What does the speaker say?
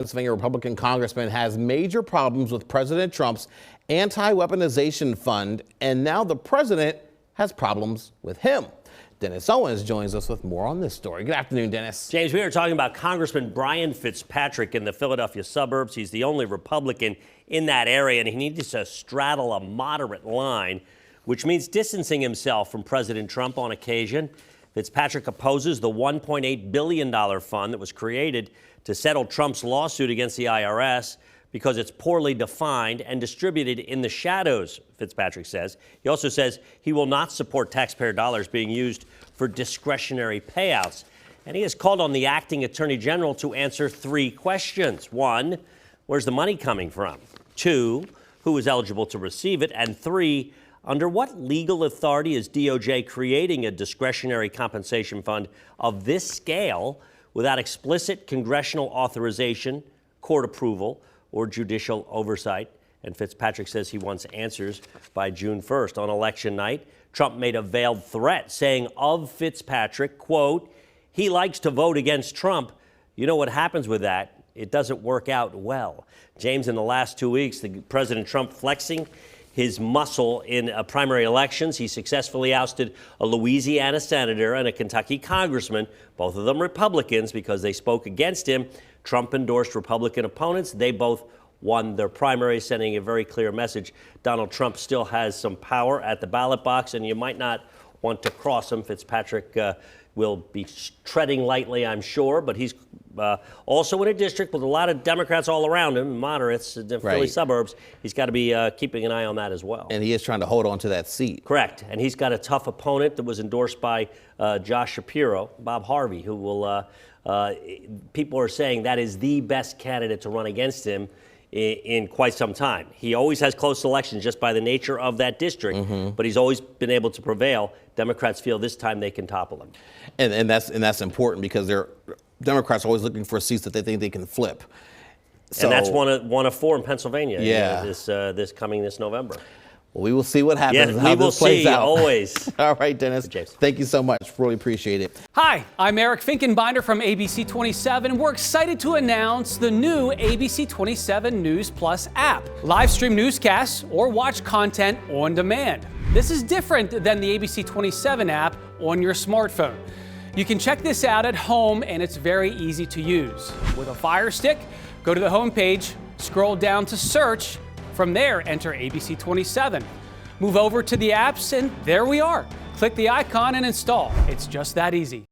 Pennsylvania Republican congressman has major problems with President Trump's anti-weaponization fund, and now the president has problems with him. Dennis Owens joins us with more on this story. Good afternoon, Dennis. James, we are talking about Congressman Brian Fitzpatrick in the Philadelphia suburbs. He's the only Republican in that area, and he needs to straddle a moderate line, which means distancing himself from President Trump on occasion. Fitzpatrick opposes the $1.8 billion fund that was created to settle Trump's lawsuit against the IRS because it's poorly defined and distributed in the shadows, Fitzpatrick says. He also says he will not support taxpayer dollars being used for discretionary payouts. And he has called on the acting attorney general to answer three questions. One, where's the money coming from? Two, who is eligible to receive it? And three, under what legal authority is DOJ creating a discretionary compensation fund of this scale without explicit congressional authorization, court approval, or judicial oversight? And Fitzpatrick says he wants answers by June 1st. On election night, Trump made a veiled threat saying of Fitzpatrick, quote, he likes to vote against Trump. You know what happens with that? It doesn't work out well. James, in the last 2 weeks, President Trump flexing his muscle in primary elections. He successfully ousted a Louisiana senator and a Kentucky congressman, both of them Republicans, because they spoke against him. Trump endorsed Republican opponents. They both won their primaries, sending a very clear message. Donald Trump still has some power at the ballot box, and you might not want to cross him. Fitzpatrick will be treading lightly, I'm sure, but he's also in a district with a lot of Democrats all around him, moderates, the Philly suburbs. He's got to be keeping an eye on that as well. And he is trying to hold on to that seat. Correct. And he's got a tough opponent that was endorsed by Josh Shapiro, Bob Harvey, who will, people are saying that is the best candidate to run against him in quite some time. He always has close elections just by the nature of that district, but he's always been able to prevail. Democrats feel this time they can topple him. And that's important because Democrats are always looking for seats that they think they can flip. So, and that's one of four in Pennsylvania. Yeah. This November. Well, we will see what happens. Yeah, how we will this plays see, out. always. All right, Dennis. James. Thank you so much. Really appreciate it. Hi, I'm Eric Finkenbinder from ABC 27. We're excited to announce the new ABC 27 News Plus app. Live stream newscasts or watch content on demand. This is different than the ABC 27 app on your smartphone. You can check this out at home, and it's very easy to use. With a Fire Stick, go to the homepage, scroll down to search. From there, enter ABC 27. Move over to the apps, and there we are. Click the icon and install. It's just that easy.